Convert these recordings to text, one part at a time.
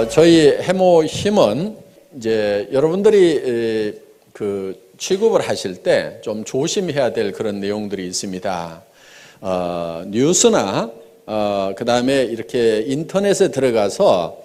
저희 해모 힘은 이제 여러분들이 취급을 하실 때 좀 조심해야 될 그런 내용들이 있습니다. 뉴스나 그다음에 이렇게 인터넷에 들어가서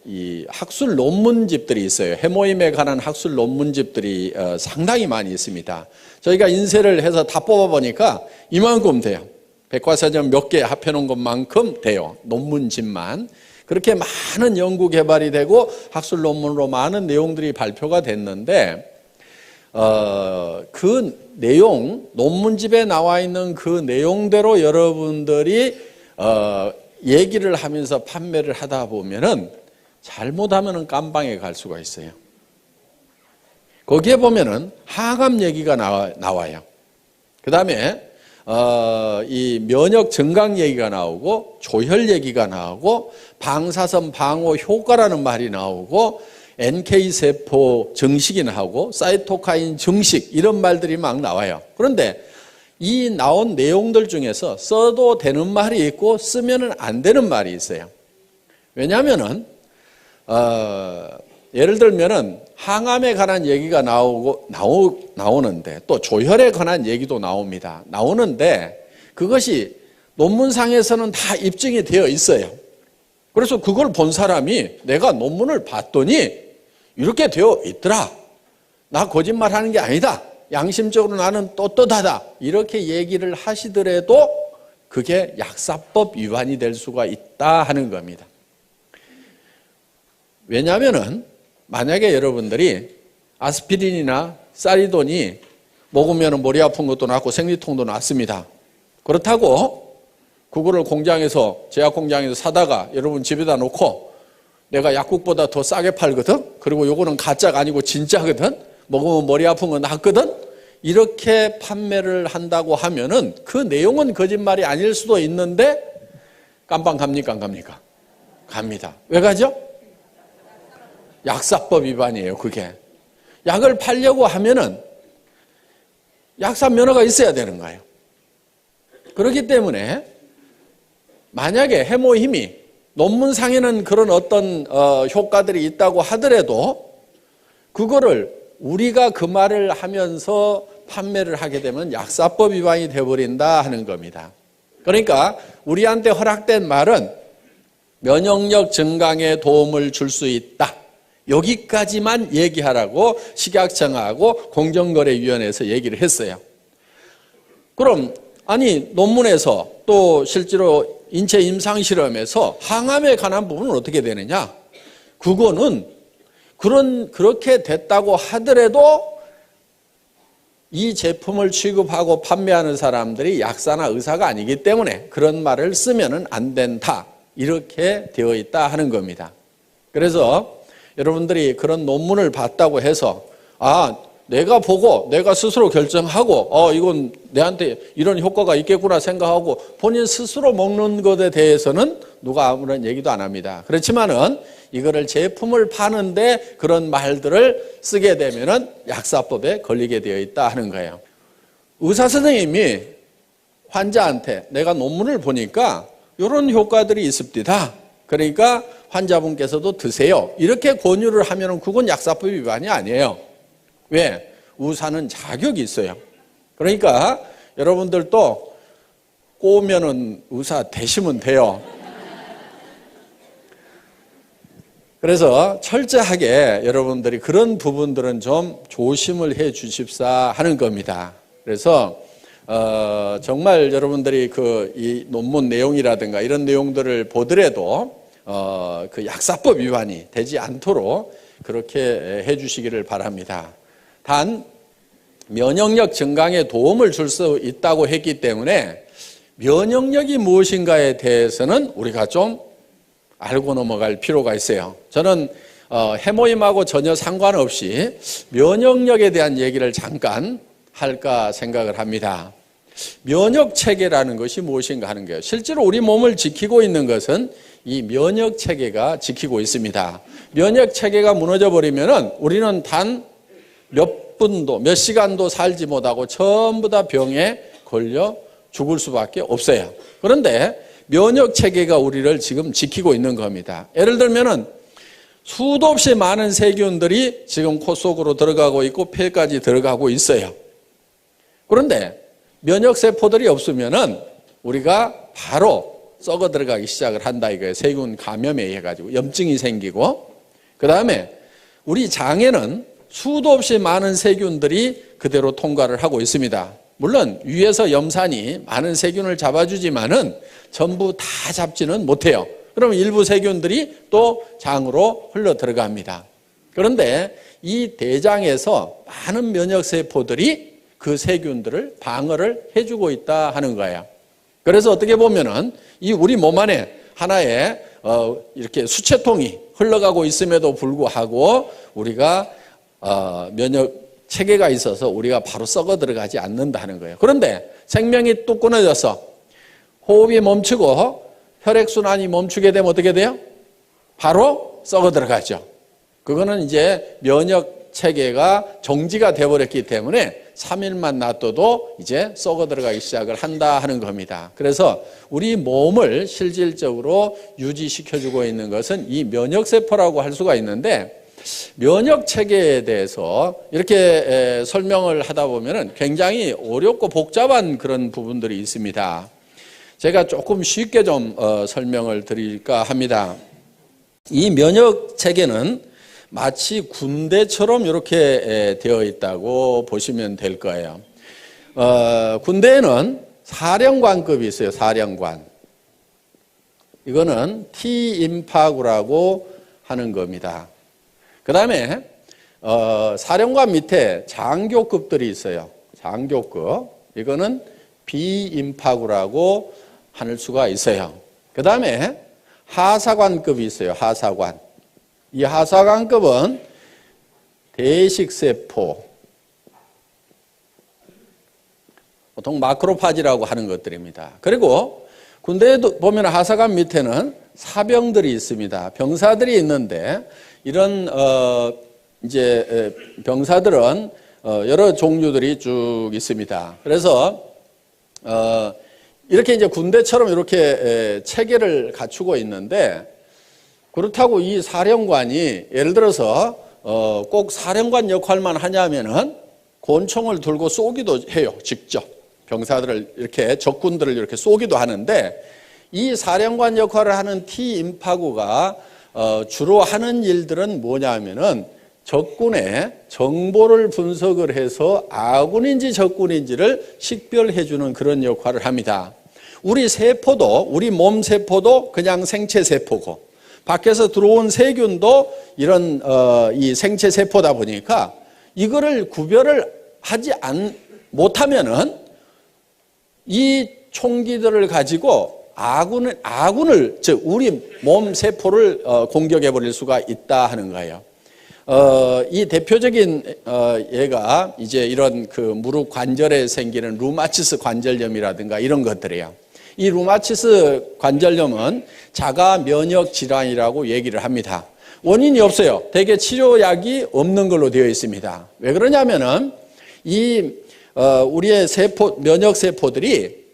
이 학술 논문집들이 있어요. 해모임에 관한 학술 논문집들이 상당히 많이 있습니다. 저희가 인쇄를 해서 다 뽑아보니까 이만큼 돼요. 백과사전 몇 개 합해놓은 것만큼 돼요. 논문집만. 그렇게 많은 연구 개발이 되고 학술 논문으로 많은 내용들이 발표가 됐는데 그 내용, 논문집에 나와 있는 그 내용대로 여러분들이 얘기를 하면서 판매를 하다 보면은 잘못하면은 깜방에 갈 수가 있어요. 거기에 보면은 항암 얘기가 나와요. 그 다음에 이 면역 증강 얘기가 나오고 조혈 얘기가 나오고 방사선 방어 효과라는 말이 나오고 NK세포 증식이 나오고 사이토카인 증식 이런 말들이 막 나와요. 그런데 이 나온 내용들 중에서 써도 되는 말이 있고 쓰면은 안 되는 말이 있어요. 왜냐하면은 예를 들면은 항암에 관한 얘기가 나오는데 또 조혈에 관한 얘기도 나오는데 그것이 논문상에서는 다 입증이 되어 있어요. 그래서 그걸 본 사람이 내가 논문을 봤더니 이렇게 되어 있더라. 나 거짓말하는 게 아니다. 양심적으로 나는 떳떳하다. 이렇게 얘기를 하시더라도 그게 약사법 위반이 될 수가 있다 하는 겁니다. 왜냐하면은 만약에 여러분들이 아스피린이나 사리돈이 먹으면 머리 아픈 것도 낫고 생리통도 낫습니다. 그렇다고 그거를 공장에서 제약 공장에서 사다가 여러분 집에다 놓고 내가 약국보다 더 싸게 팔거든. 그리고 요거는 가짜가 아니고 진짜거든. 먹으면 머리 아픈 건 낫거든. 이렇게 판매를 한다고 하면은 그 내용은 거짓말이 아닐 수도 있는데 깜빵 갑니까 안 갑니까? 갑니다. 왜 가죠? 약사법 위반이에요. 그게 약을 팔려고 하면은 약사 면허가 있어야 되는 거예요. 그렇기 때문에 만약에 해모힘이 논문상에는 그런 어떤 효과들이 있다고 하더라도 그거를 우리가 그 말을 하면서 판매를 하게 되면 약사법 위반이 되어버린다 하는 겁니다. 그러니까 우리한테 허락된 말은 면역력 증강에 도움을 줄 수 있다. 여기까지만 얘기하라고 식약청하고 공정거래위원회에서 얘기를 했어요. 그럼 아니 논문에서 또 실제로 인체 임상실험에서 항암에 관한 부분은 어떻게 되느냐? 그거는 그렇게 됐다고 하더라도 이 제품을 취급하고 판매하는 사람들이 약사나 의사가 아니기 때문에 그런 말을 쓰면은 안 된다. 이렇게 되어 있다 하는 겁니다. 그래서 여러분들이 그런 논문을 봤다고 해서 내가 보고 내가 스스로 결정하고 이건 내한테 이런 효과가 있겠구나 생각하고 본인 스스로 먹는 것에 대해서는 누가 아무런 얘기도 안 합니다. 그렇지만은 이거를 제품을 파는데 그런 말들을 쓰게 되면은 약사법에 걸리게 되어 있다 하는 거예요. 의사 선생님이 환자한테 내가 논문을 보니까 이런 효과들이 있습니다. 그러니까 환자분께서도 드세요. 이렇게 권유를 하면은 그건 약사법 위반이 아니에요. 왜? 의사는 자격이 있어요. 그러니까 여러분들도 꼬우면은 의사 되시면 돼요. 그래서 철저하게 여러분들이 그런 부분들은 좀 조심을 해 주십사 하는 겁니다. 그래서 정말 여러분들이 이 논문 내용이라든가 이런 내용들을 보더라도 그 약사법 위반이 되지 않도록 그렇게 해 주시기를 바랍니다. 단 면역력 증강에 도움을 줄 수 있다고 했기 때문에 면역력이 무엇인가에 대해서는 우리가 좀 알고 넘어갈 필요가 있어요. 저는 해모임하고 전혀 상관없이 면역력에 대한 얘기를 잠깐 할까 생각을 합니다. 면역체계라는 것이 무엇인가 하는 거예요. 실제로 우리 몸을 지키고 있는 것은 이 면역체계가 지키고 있습니다. 면역체계가 무너져 버리면은 우리는 단 몇 분도 몇 시간도 살지 못하고 전부 다 병에 걸려 죽을 수밖에 없어요. 그런데 면역 체계가 우리를 지금 지키고 있는 겁니다. 예를 들면은 수도 없이 많은 세균들이 지금 코 속으로 들어가고 있고 폐까지 들어가고 있어요. 그런데 면역 세포들이 없으면은 우리가 바로 썩어 들어가기 시작을 한다 이거예요. 세균 감염에 의해 가지고 염증이 생기고, 그 다음에 우리 장에는 수도 없이 많은 세균들이 그대로 통과를 하고 있습니다. 물론 위에서 염산이 많은 세균을 잡아주지만은 전부 다 잡지는 못해요. 그러면 일부 세균들이 또 장으로 흘러 들어갑니다. 그런데 이 대장에서 많은 면역세포들이 그 세균들을 방어를 해주고 있다 하는 거예요. 그래서 어떻게 보면은 이 우리 몸 안에 하나의 이렇게 수채통이 흘러가고 있음에도 불구하고 우리가 면역 체계가 있어서 우리가 바로 썩어 들어가지 않는다 하는 거예요. 그런데 생명이 뚝 끊어져서 호흡이 멈추고 혈액순환이 멈추게 되면 어떻게 돼요? 바로 썩어 들어가죠. 그거는 이제 면역 체계가 정지가 되어버렸기 때문에 3일만 놔둬도 이제 썩어 들어가기 시작을 한다 하는 겁니다. 그래서 우리 몸을 실질적으로 유지시켜주고 있는 것은 이 면역세포라고 할 수가 있는데, 면역 체계에 대해서 이렇게 설명을 하다 보면은 굉장히 어렵고 복잡한 그런 부분들이 있습니다. 제가 조금 쉽게 좀 설명을 드릴까 합니다. 이 면역 체계는 마치 군대처럼 이렇게 되어 있다고 보시면 될 거예요. 군대에는 사령관급이 있어요. 사령관. 이거는 T임파구라고 하는 겁니다. 그 다음에 사령관 밑에 장교급들이 있어요. 장교급. 이거는 B임파구라고 할 수가 있어요. 그 다음에 하사관급이 있어요. 하사관. 이 하사관급은 대식세포, 보통 마크로파지라고 하는 것들입니다. 그리고 군대에도 보면 하사관 밑에는 사병들이 있습니다. 병사들이 있는데 이런 이제 병사들은 여러 종류들이 쭉 있습니다. 그래서 이렇게 이제 군대처럼 이렇게 체계를 갖추고 있는데, 그렇다고 이 사령관이 예를 들어서 꼭 사령관 역할만 하냐면은 권총을 들고 쏘기도 해요. 직접 병사들을 이렇게 적군들을 이렇게 쏘기도 하는데, 이 사령관 역할을 하는 T임파구가 주로 하는 일들은 뭐냐면은 적군의 정보를 분석을 해서 아군인지 적군인지를 식별해 주는 그런 역할을 합니다. 우리 세포도, 우리 몸 세포도 그냥 생체 세포고, 밖에서 들어온 세균도 이런 이 생체 세포다 보니까 이거를 구별을 하지 못하면은 이 총기들을 가지고 아군을 즉 우리 몸 세포를 공격해 버릴 수가 있다 하는 거예요. 이 대표적인 예가 이제 이런 그 무릎 관절에 생기는 루마티스 관절염이라든가 이런 것들이에요. 이 루마티스 관절염은 자가 면역 질환이라고 얘기를 합니다. 원인이 없어요. 대개 치료약이 없는 걸로 되어 있습니다. 왜 그러냐면은 이 우리의 세포, 면역 세포들이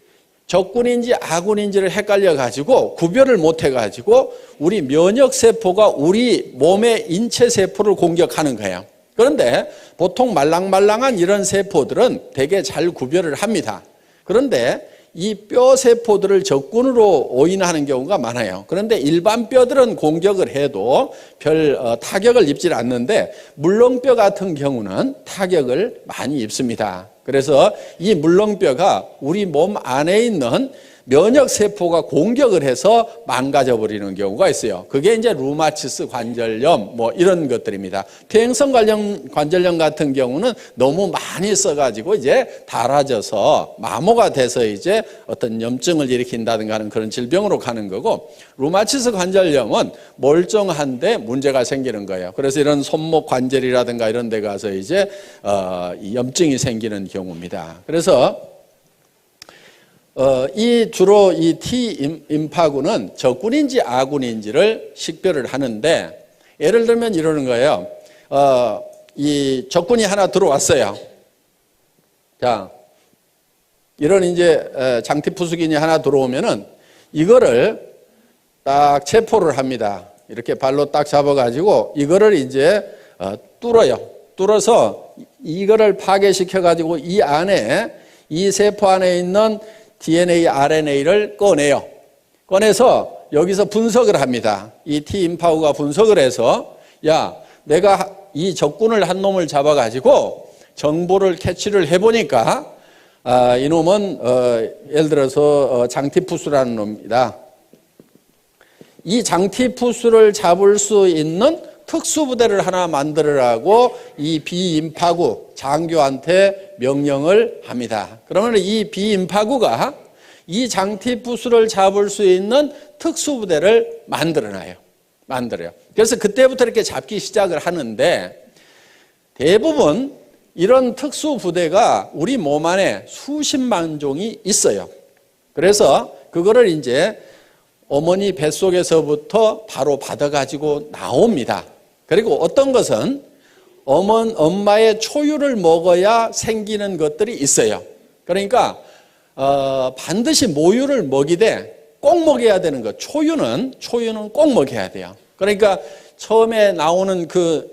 적군인지 아군인지를 헷갈려 가지고 구별을 못 해 가지고 우리 면역 세포가 우리 몸의 인체 세포를 공격하는 거예요. 그런데 보통 말랑말랑한 이런 세포들은 되게 잘 구별을 합니다. 그런데 이 뼈 세포들을 적군으로 오인하는 경우가 많아요. 그런데 일반 뼈들은 공격을 해도 별 타격을 입질 않는데 물렁뼈 같은 경우는 타격을 많이 입습니다. 그래서 이 물렁뼈가 우리 몸 안에 있는 면역세포가 공격을 해서 망가져 버리는 경우가 있어요. 그게 이제 루마티스 관절염 뭐 이런 것들입니다. 퇴행성 관절염 같은 경우는 너무 많이 써가지고 이제 닳아져서 마모가 돼서 이제 어떤 염증을 일으킨다든가 하는 그런 질병으로 가는 거고, 루마티스 관절염은 멀쩡한데 문제가 생기는 거예요. 그래서 이런 손목 관절이라든가 이런 데 가서 이제 염증이 생기는 경우입니다. 그래서 주로 이 T임파구는 적군인지 아군인지를 식별을 하는데, 예를 들면 이러는 거예요. 이 적군이 하나 들어왔어요. 자, 이런 이제 장티푸스균이 하나 들어오면은 이거를 딱 체포를 합니다. 이렇게 발로 딱 잡아가지고 이거를 이제 뚫어요. 뚫어서 이거를 파괴시켜가지고 이 안에, 이 세포 안에 있는 DNA, RNA를 꺼내요. 꺼내서 여기서 분석을 합니다. 이 T임파구가 분석을 해서, 야, 내가 이 적군을 한 놈을 잡아가지고 정보를 캐치를 해보니까 이놈은 예를 들어서 장티푸스라는 놈입니다. 이 장티푸스를 잡을 수 있는 특수부대를 하나 만들으라고 이 비임파구 장교한테 명령을 합니다. 그러면 이 비임파구가 이 장티푸스를 잡을 수 있는 특수부대를 만들어요. 그래서 그때부터 이렇게 잡기 시작을 하는데, 대부분 이런 특수부대가 우리 몸 안에 수십만 종이 있어요. 그래서 그거를 이제 어머니 뱃속에서부터 바로 받아가지고 나옵니다. 그리고 어떤 것은 엄마의 초유를 먹어야 생기는 것들이 있어요. 그러니까 반드시 모유를 먹이되 꼭 먹여야 되는 것. 초유는 꼭 먹여야 돼요. 그러니까 처음에 나오는 그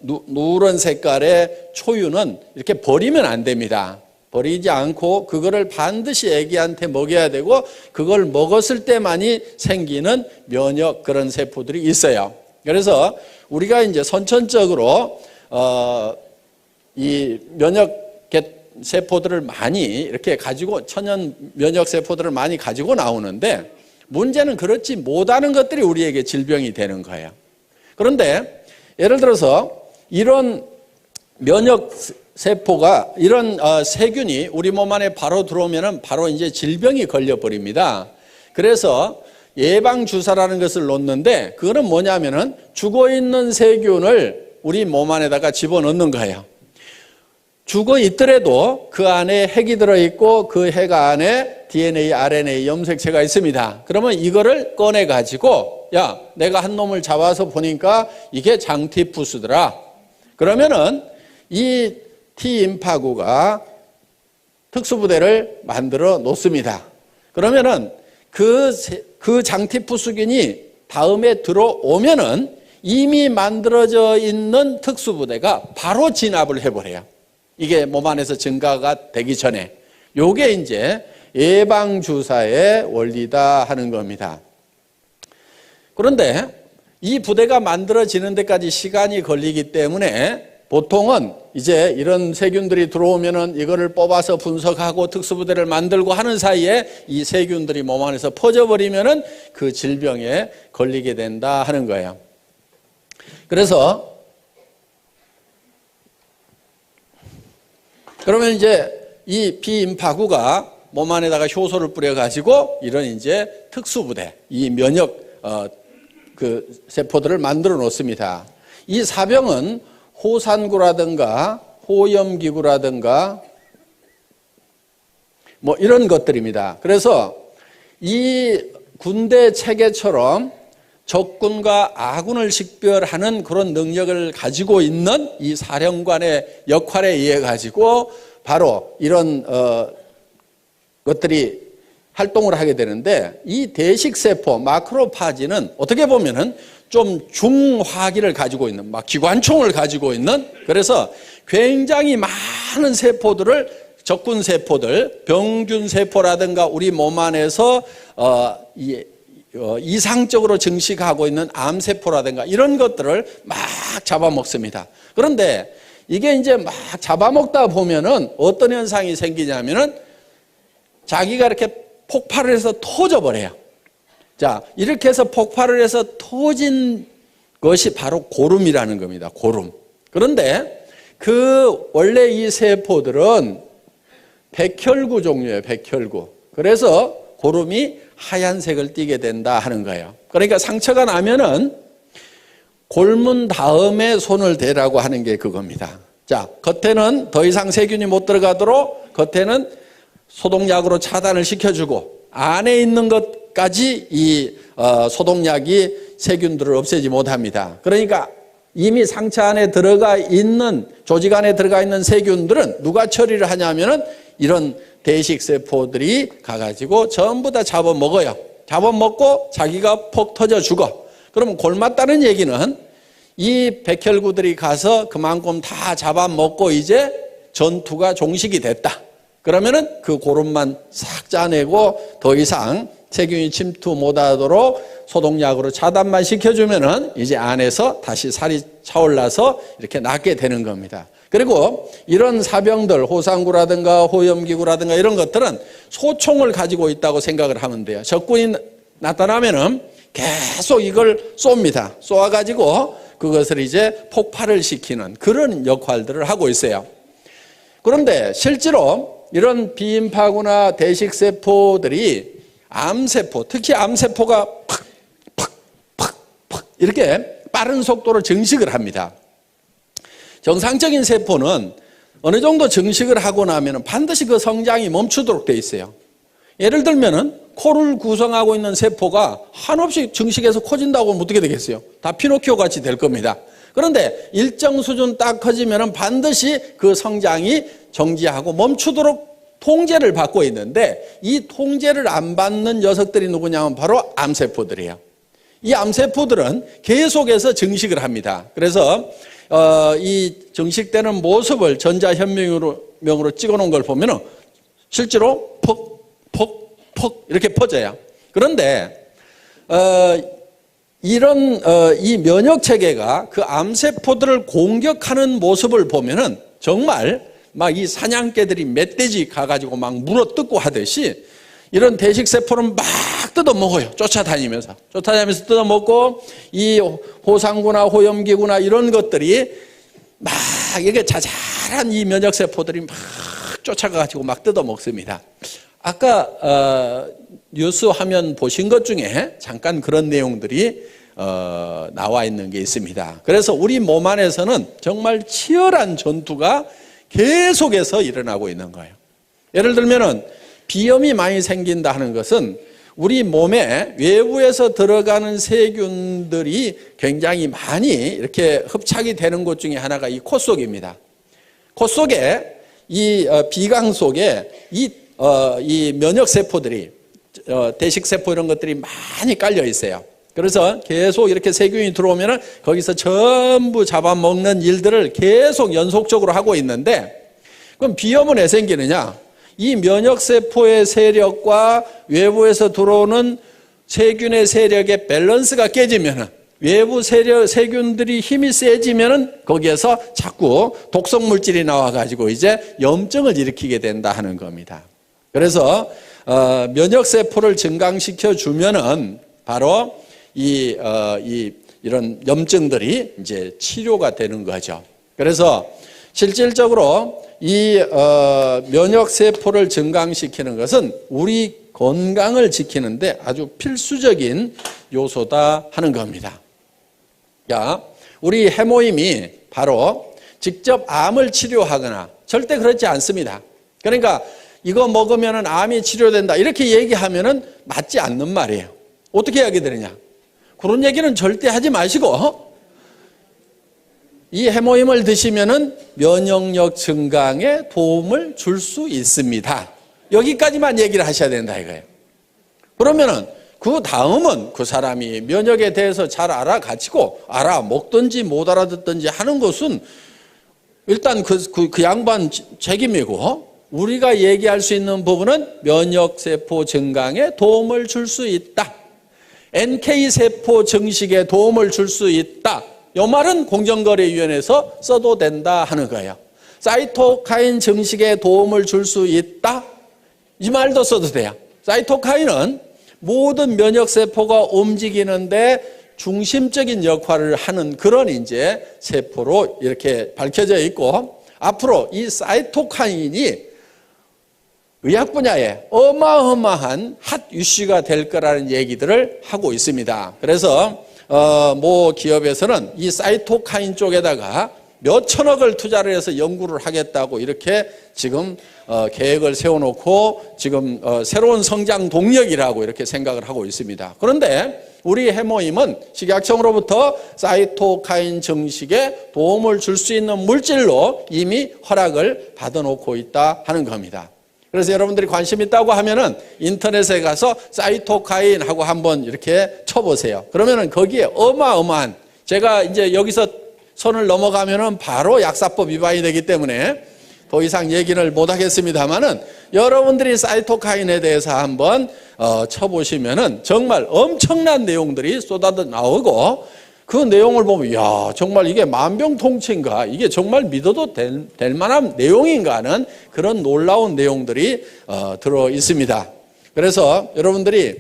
누런 색깔의 초유는 이렇게 버리면 안 됩니다. 버리지 않고 그거를 반드시 애기한테 먹여야 되고, 그걸 먹었을 때만이 생기는 면역 그런 세포들이 있어요. 그래서 우리가 이제 선천적으로 이 면역 세포들을 많이 이렇게 가지고, 천연 면역 세포들을 많이 가지고 나오는데, 문제는 그렇지 못하는 것들이 우리에게 질병이 되는 거예요. 그런데 예를 들어서 이런 면역 세포가, 이런 세균이 우리 몸 안에 바로 들어오면은 바로 이제 질병이 걸려버립니다. 그래서 예방주사라는 것을 놓는데, 그거는 뭐냐면은 죽어있는 세균을 우리 몸 안에다가 집어넣는 거예요. 죽어 있더라도 그 안에 핵이 들어있고 그 핵 안에 DNA, RNA 염색체가 있습니다. 그러면 이거를 꺼내가지고, 야, 내가 한 놈을 잡아서 보니까 이게 장티푸스더라. 그러면은 이 T임파구가 특수부대를 만들어 놓습니다. 그러면은 그 장티푸스균이 다음에 들어오면은 이미 만들어져 있는 특수부대가 바로 진압을 해버려요. 이게 몸 안에서 증가가 되기 전에. 요게 이제 예방주사의 원리다 하는 겁니다. 그런데 이 부대가 만들어지는 데까지 시간이 걸리기 때문에 보통은 이제 이런 세균들이 들어오면은 이거를 뽑아서 분석하고 특수부대를 만들고 하는 사이에 이 세균들이 몸 안에서 퍼져버리면은 그 질병에 걸리게 된다 하는 거예요. 그래서 그러면 이제 이 비임파구가 몸 안에다가 효소를 뿌려가지고 이런 이제 특수부대, 이 면역 그 세포들을 만들어 놓습니다. 이 사병은 호산구라든가 호염기구라든가 뭐 이런 것들입니다. 그래서 이 군대 체계처럼 적군과 아군을 식별하는 그런 능력을 가지고 있는 이 사령관의 역할에 의해 가지고 바로 이런 것들이 활동을 하게 되는데, 이 대식세포 마크로파지는 어떻게 보면은 좀 중화기를 가지고 있는, 막 기관총을 가지고 있는, 그래서 굉장히 많은 세포들을, 적군 세포들, 병균 세포라든가 우리 몸 안에서 이상적으로 증식하고 있는 암세포라든가 이런 것들을 막 잡아먹습니다. 그런데 이게 이제 막 잡아먹다 보면은 어떤 현상이 생기냐면은 자기가 이렇게 폭발을 해서 터져버려요. 자, 이렇게 해서 폭발을 해서 터진 것이 바로 고름이라는 겁니다. 고름. 그런데 원래 이 세포들은 백혈구 종류예요. 백혈구. 그래서 고름이 하얀색을 띠게 된다 하는 거예요. 그러니까 상처가 나면은 골문 다음에 손을 대라고 하는 게 그겁니다. 자, 겉에는 더 이상 세균이 못 들어가도록 겉에는 소독약으로 차단을 시켜주고, 안에 있는 것까지 이 소독약이 세균들을 없애지 못합니다. 그러니까 이미 상처 안에 들어가 있는, 조직 안에 들어가 있는 세균들은 누가 처리를 하냐면은 이런 대식세포들이 가가지고 전부 다 잡아먹어요. 잡아먹고 자기가 폭 터져 죽어. 그러면 골맞다는 얘기는 이 백혈구들이 가서 그만큼 다 잡아먹고 이제 전투가 종식이 됐다. 그러면은 그 고름만 싹 짜내고 더 이상 세균이 침투 못하도록 소독약으로 차단만 시켜주면은 이제 안에서 다시 살이 차올라서 이렇게 낫게 되는 겁니다. 그리고 이런 사병들, 호상구라든가 호염기구라든가 이런 것들은 소총을 가지고 있다고 생각을 하면 돼요. 적군이 나타나면은 계속 이걸 쏩니다. 쏘아가지고 그것을 이제 폭발을 시키는 그런 역할들을 하고 있어요. 그런데 실제로 이런 비인파구나 대식세포들이 암세포, 특히 암세포가 팍 이렇게 빠른 속도로 증식을 합니다. 정상적인 세포는 어느 정도 증식을 하고 나면 반드시 그 성장이 멈추도록 되어 있어요. 예를 들면은 코를 구성하고 있는 세포가 한없이 증식해서 커진다고 하면 어떻게 되겠어요? 다 피노키오 같이 될 겁니다. 그런데 일정 수준 딱 커지면 반드시 그 성장이 정지하고 멈추도록 통제를 받고 있는데 이 통제를 안 받는 녀석들이 누구냐면 바로 암세포들이에요. 이 암세포들은 계속해서 증식을 합니다. 그래서 이 증식되는 모습을 전자현미경으로 찍어놓은 걸 보면 실제로 퍽 이렇게 퍼져요. 그런데 이런 이 면역 체계가 그 암세포들을 공격하는 모습을 보면은 정말 막 이 사냥개들이 멧돼지 가가지고 막 물어뜯고 하듯이 이런 대식세포는 막 뜯어먹어요. 쫓아다니면서 뜯어먹고 이 호상구나 호염기구나 이런 것들이 막 이게 자잘한 이 면역세포들이 막 쫓아가가지고 막 뜯어먹습니다. 아까 뉴스 화면 보신 것 중에 잠깐 그런 내용들이 나와 있는 게 있습니다. 그래서 우리 몸 안에서는 정말 치열한 전투가 계속해서 일어나고 있는 거예요. 예를 들면은 비염이 많이 생긴다 하는 것은 우리 몸에 외부에서 들어가는 세균들이 굉장히 많이 이렇게 흡착이 되는 곳 중에 하나가 이 코 속입니다. 코 속에 이 비강 속에 이 면역세포들이 대식세포 이런 것들이 많이 깔려 있어요. 그래서 계속 이렇게 세균이 들어오면 거기서 전부 잡아먹는 일들을 계속 연속적으로 하고 있는데 그럼 비염은 왜 생기느냐? 이 면역세포의 세력과 외부에서 들어오는 세균의 세력의 밸런스가 깨지면 외부 세균들이 힘이 세지면 거기에서 자꾸 독성물질이 나와가지고 이제 염증을 일으키게 된다 하는 겁니다. 그래서 면역세포를 증강시켜 주면은 바로 이런 염증들이 이제 치료가 되는 거죠. 그래서 실질적으로 이 면역세포를 증강시키는 것은 우리 건강을 지키는데 아주 필수적인 요소다 하는 겁니다. 자, 우리 해모임이 바로 직접 암을 치료하거나 절대 그렇지 않습니다. 그러니까 이거 먹으면 암이 치료된다 이렇게 얘기하면 맞지 않는 말이에요. 어떻게 하게 되느냐? 그런 얘기는 절대 하지 마시고 이 해모임을 드시면 면역력 증강에 도움을 줄 수 있습니다. 여기까지만 얘기를 하셔야 된다 이거예요. 그러면은 그 다음은 그 사람이 면역에 대해서 잘 알아가지고 알아먹든지 못 알아듣든지 하는 것은 일단 그 양반 책임이고 우리가 얘기할 수 있는 부분은 면역세포 증강에 도움을 줄 수 있다. NK세포 증식에 도움을 줄 수 있다. 이 말은 공정거래위원회에서 써도 된다 하는 거예요. 사이토카인 증식에 도움을 줄 수 있다. 이 말도 써도 돼요. 사이토카인은 모든 면역세포가 움직이는데 중심적인 역할을 하는 그런 이제 세포로 이렇게 밝혀져 있고 앞으로 이 사이토카인이 의학 분야에 어마어마한 핫 이슈가 될 거라는 얘기들을 하고 있습니다. 그래서 모 기업에서는 이 사이토카인 쪽에다가 몇 천억을 투자를 해서 연구를 하겠다고 이렇게 지금 계획을 세워놓고 지금 새로운 성장 동력이라고 이렇게 생각을 하고 있습니다. 그런데 우리 해모임은 식약청으로부터 사이토카인 증식에 도움을 줄 수 있는 물질로 이미 허락을 받아놓고 있다 하는 겁니다. 그래서 여러분들이 관심 있다고 하면은 인터넷에 가서 사이토카인하고 한번 이렇게 쳐보세요. 그러면은 거기에 어마어마한, 제가 이제 여기서 선을 넘어가면은 바로 약사법 위반이 되기 때문에 더 이상 얘기를 못 하겠습니다만은 여러분들이 사이토카인에 대해서 한번 쳐보시면은 정말 엄청난 내용들이 쏟아져 나오고, 그 내용을 보면 야, 정말 이게 만병통치인가, 이게 정말 믿어도 될 만한 내용인가 하는 그런 놀라운 내용들이 들어 있습니다. 그래서 여러분들이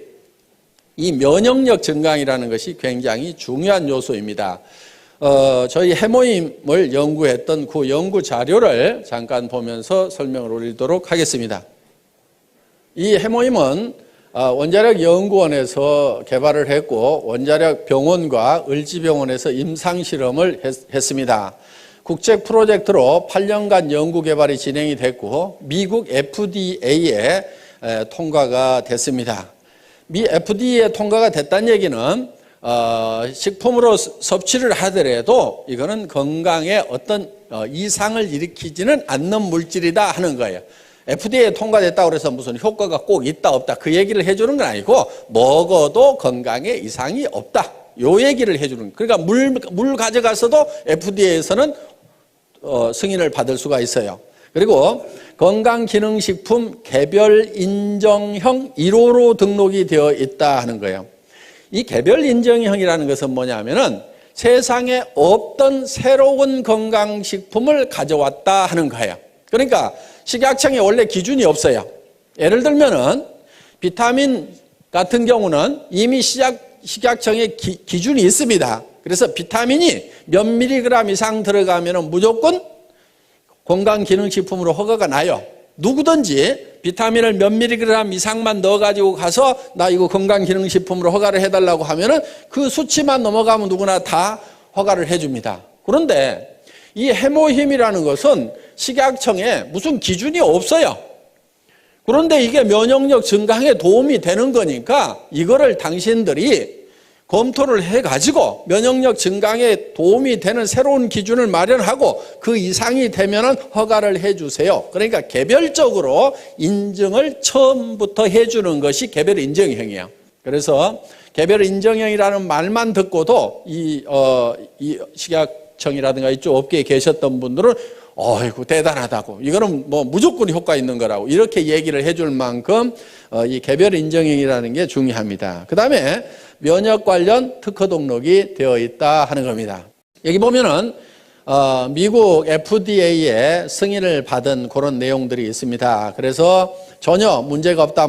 이 면역력 증강이라는 것이 굉장히 중요한 요소입니다. 저희 해모임을 연구했던 그 연구 자료를 잠깐 보면서 설명을 올리도록 하겠습니다. 이 해모임은 원자력 연구원에서 개발을 했고 원자력 병원과 을지병원에서 임상실험을 했습니다. 국제 프로젝트로 8년간 연구 개발이 진행이 됐고 미국 FDA에 통과가 됐습니다. 미 FDA에 통과가 됐다는 얘기는 식품으로 섭취를 하더라도 이거는 건강에 어떤 이상을 일으키지는 않는 물질이다 하는 거예요. FDA에 통과됐다고 해서 무슨 효과가 꼭 있다 없다 그 얘기를 해주는 건 아니고 먹어도 건강에 이상이 없다 요 얘기를 해주는 거예요. 그러니까 물 가져가서도 FDA에서는 승인을 받을 수가 있어요. 그리고 건강기능식품 개별 인정형 1호로 등록이 되어 있다 하는 거예요. 이 개별 인정형이라는 것은 뭐냐면은 세상에 없던 새로운 건강식품을 가져왔다 하는 거예요. 그러니까 식약청에 원래 기준이 없어요. 예를 들면은 비타민 같은 경우는 이미 식약청에 기준이 있습니다. 그래서 비타민이 몇 밀리그램 이상 들어가면은 무조건 건강기능식품으로 허가가 나요. 누구든지 비타민을 몇 밀리그램 이상만 넣어가지고 가서 나 이거 건강기능식품으로 허가를 해달라고 하면은 그 수치만 넘어가면 누구나 다 허가를 해줍니다. 그런데 이 해모힘이라는 것은 식약청에 무슨 기준이 없어요. 그런데 이게 면역력 증강에 도움이 되는 거니까 이거를 당신들이 검토를 해가지고 면역력 증강에 도움이 되는 새로운 기준을 마련하고 그 이상이 되면은 허가를 해주세요. 그러니까 개별적으로 인증을 처음부터 해주는 것이 개별 인정형이에요. 그래서 개별 인정형이라는 말만 듣고도 이 식약청이라든가 이쪽 업계에 계셨던 분들은 어이구 대단하다고, 이거는 뭐 무조건 효과 있는 거라고 이렇게 얘기를 해줄 만큼 이 개별 인정형이라는 게 중요합니다. 그 다음에 면역 관련 특허 등록이 되어 있다 하는 겁니다. 여기 보면은 미국 FDA에 승인을 받은 그런 내용들이 있습니다. 그래서 전혀 문제가 없다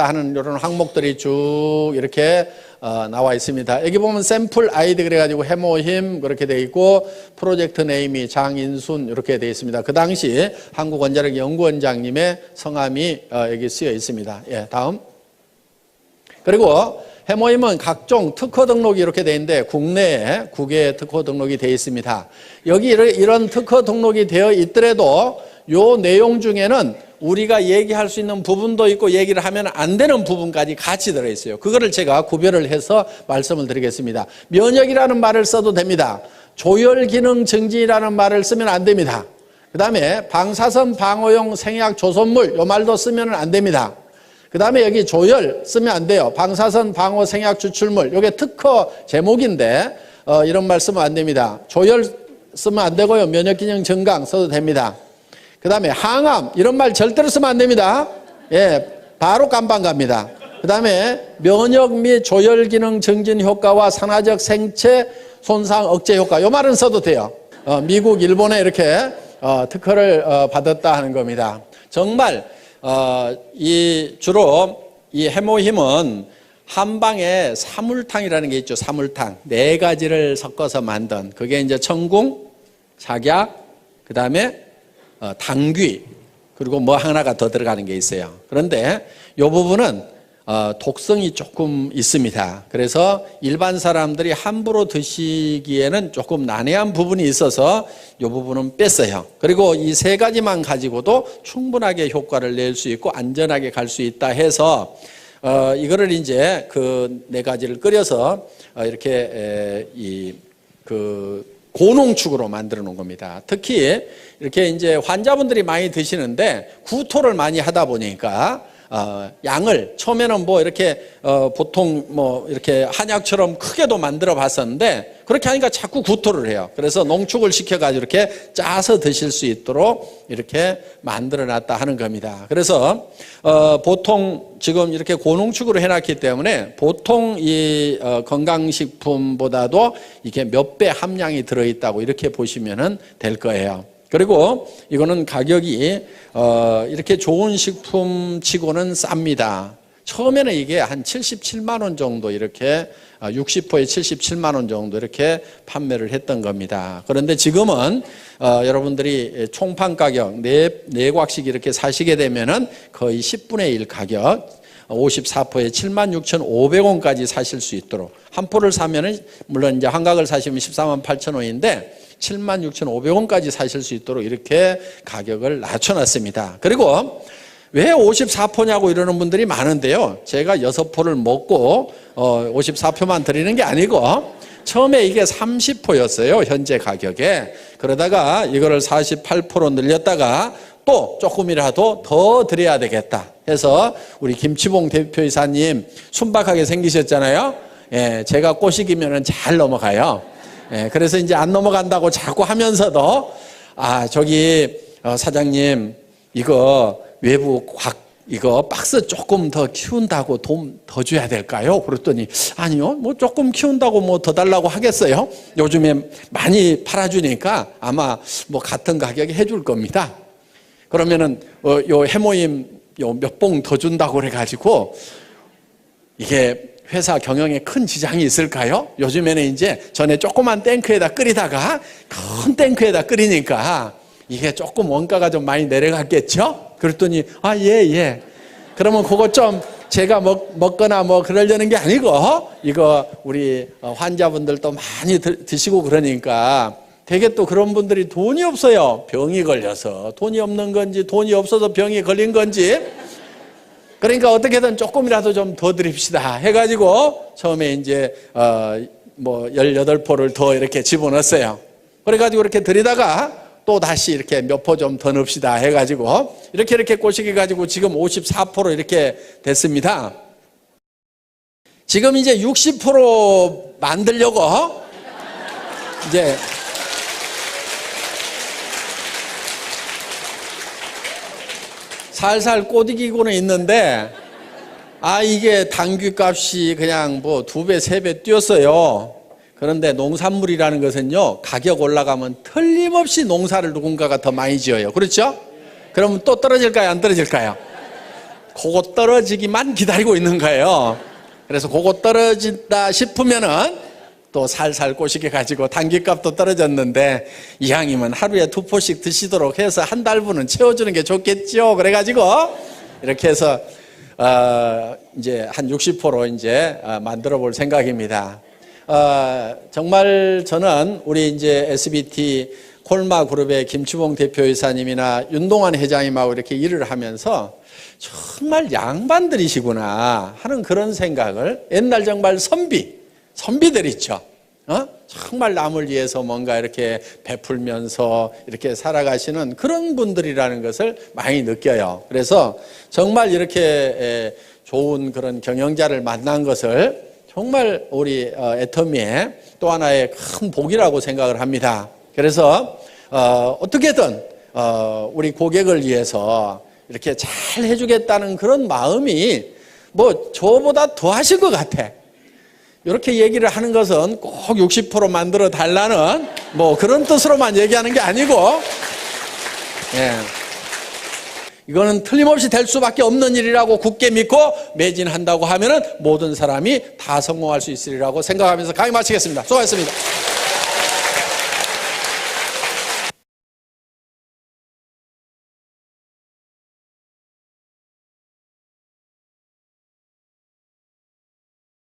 하는 이런 항목들이 쭉 이렇게 나와 있습니다. 여기 보면 샘플 아이디 그래가지고 해모힘 그렇게 되어 있고 프로젝트 네임이 장인순 이렇게 되어 있습니다. 그 당시 한국원자력 연구원장님의 성함이 여기 쓰여 있습니다. 예, 다음. 그리고 해모힘은 각종 특허 등록이 이렇게 되어 있는데 국내에 9개의 특허 등록이 되어 있습니다. 여기 이런 특허 등록이 되어 있더라도 요 내용 중에는 우리가 얘기할 수 있는 부분도 있고 얘기를 하면 안 되는 부분까지 같이 들어있어요. 그거를 제가 구별을 해서 말씀을 드리겠습니다. 면역이라는 말을 써도 됩니다. 조혈기능 증진이라는 말을 쓰면 안 됩니다. 그 다음에 방사선 방어용 생약 조선물 요 말도 쓰면 안 됩니다. 그 다음에 여기 조혈 쓰면 안 돼요. 방사선 방어 생약 추출물 요게 특허 제목인데 이런 말 쓰면 안 됩니다. 조혈 쓰면 안 되고요. 면역기능 증강 써도 됩니다. 그 다음에 항암 이런 말 절대로 쓰면 안 됩니다. 예, 바로 깜빵 갑니다. 그 다음에 면역 및 조혈기능 증진 효과와 산화적 생체 손상 억제 효과 요 말은 써도 돼요. 미국, 일본에 이렇게 특허를 받았다 하는 겁니다. 정말 주로 이 해모힘은 한방에 사물탕이라는 게 있죠. 사물탕 4가지를 섞어서 만든 그게 이제 청궁, 작약, 그 다음에 당귀 그리고 뭐 하나가 더 들어가는 게 있어요. 그런데 이 부분은 독성이 조금 있습니다. 그래서 일반 사람들이 함부로 드시기에는 조금 난해한 부분이 있어서 이 부분은 뺐어요. 그리고 이 3가지만 가지고도 충분하게 효과를 낼 수 있고 안전하게 갈 수 있다 해서 이거를 이제 그 4가지를 끓여서 이렇게 고농축으로 만들어 놓은 겁니다. 특히 이렇게 이제 환자분들이 많이 드시는데 구토를 많이 하다 보니까 양을 처음에는 뭐 이렇게 보통 뭐 이렇게 한약처럼 크게도 만들어 봤었는데 그렇게 하니까 자꾸 구토를 해요. 그래서 농축을 시켜가지고 이렇게 짜서 드실 수 있도록 이렇게 만들어 놨다 하는 겁니다. 그래서 보통 지금 이렇게 고농축으로 해놨기 때문에 보통 이 건강식품보다도 이게 몇 배 함량이 들어있다고 이렇게 보시면 될 거예요. 그리고 이거는 가격이 이렇게 좋은 식품 치고는 쌉니다. 처음에는 이게 한 77만 원 정도 이렇게 60호에 77만 원 정도 이렇게 판매를 했던 겁니다. 그런데 지금은 여러분들이 총판 가격 네 곽씩 이렇게 사시게 되면은 거의 10분의 1 가격 54포에 76,500원까지 사실 수 있도록 한 포를 사면은 물론 이제 한각을 사시면 14만 8천 원인데 76,500원까지 사실 수 있도록 이렇게 가격을 낮춰놨습니다. 그리고 왜 54포냐고 이러는 분들이 많은데요. 제가 6포를 먹고 54포만 드리는 게 아니고 처음에 이게 30포였어요. 현재 가격에. 그러다가 이거를 48포로 늘렸다가 또 조금이라도 더 드려야 되겠다 해서 우리 김치봉 대표이사님 순박하게 생기셨잖아요. 예, 제가 꼬시기면 잘 넘어가요. 예, 그래서 이제 안 넘어간다고 자꾸 하면서도 저기 사장님 이거 외부 이거 박스 조금 더 키운다고 돈 더 줘야 될까요? 그랬더니 아니요, 뭐 조금 키운다고 뭐 더 달라고 하겠어요? 요즘에 많이 팔아주니까 아마 뭐 같은 가격에 해줄 겁니다. 그러면은 요 해모임 요 몇 봉 더 준다고 그래가지고 이게 회사 경영에 큰 지장이 있을까요? 요즘에는 이제 전에 조그만 탱크에다 끓이다가 큰 탱크에다 끓이니까 이게 조금 원가가 좀 많이 내려갔겠죠? 그랬더니 예. 그러면 그거 좀 제가 먹거나 뭐 그러려는 게 아니고 이거 우리 환자분들도 많이 드시고 그러니까 되게 또 그런 분들이 돈이 없어요. 병이 걸려서 돈이 없는 건지 돈이 없어서 병이 걸린 건지 그러니까 어떻게든 조금이라도 좀 더 드립시다 해가지고 처음에 이제 뭐 18포를 더 이렇게 집어넣었어요. 그래가지고 이렇게 드리다가 또 다시 이렇게 몇 포 좀 더 넣읍시다 해가지고 이렇게 꼬시기 가지고 지금 54포로 이렇게 됐습니다. 지금 이제 60포로 만들려고 이제 살살 꼬드기고는 있는데 이게 당귀값이 그냥 뭐 2배, 3배 뛰었어요. 그런데 농산물이라는 것은요, 가격 올라가면 틀림없이 농사를 누군가가 더 많이 지어요. 그렇죠? 그러면 또 떨어질까요? 안 떨어질까요? 그거 떨어지기만 기다리고 있는 거예요. 그래서 그거 떨어진다 싶으면은 또 살살 꼬시게 가지고 당귀값도 떨어졌는데 이왕이면 하루에 2포씩 드시도록 해서 한 달분은 채워주는 게 좋겠죠. 그래가지고 이렇게 해서 이제 한 60포로 이제 만들어 볼 생각입니다. 정말 저는 우리 이제 SBT 콜마 그룹의 김치봉 대표이사님이나 윤동환 회장님하고 이렇게 일을 하면서 정말 양반들이시구나 하는 그런 생각을 옛날 정말 선비들 있죠. 정말 남을 위해서 뭔가 이렇게 베풀면서 이렇게 살아가시는 그런 분들이라는 것을 많이 느껴요. 그래서 정말 이렇게 좋은 그런 경영자를 만난 것을 정말 우리 애터미의 또 하나의 큰 복이라고 생각을 합니다. 그래서 어떻게든 우리 고객을 위해서 이렇게 잘 해주겠다는 그런 마음이 뭐 저보다 더 하실 것 같아. 이렇게 얘기를 하는 것은 꼭 60% 만들어 달라는 뭐 그런 뜻으로만 얘기하는 게 아니고, 이거는 틀림없이 될 수밖에 없는 일이라고 굳게 믿고 매진한다고 하면은 모든 사람이 다 성공할 수 있으리라고 생각하면서 강의 마치겠습니다. 수고하셨습니다.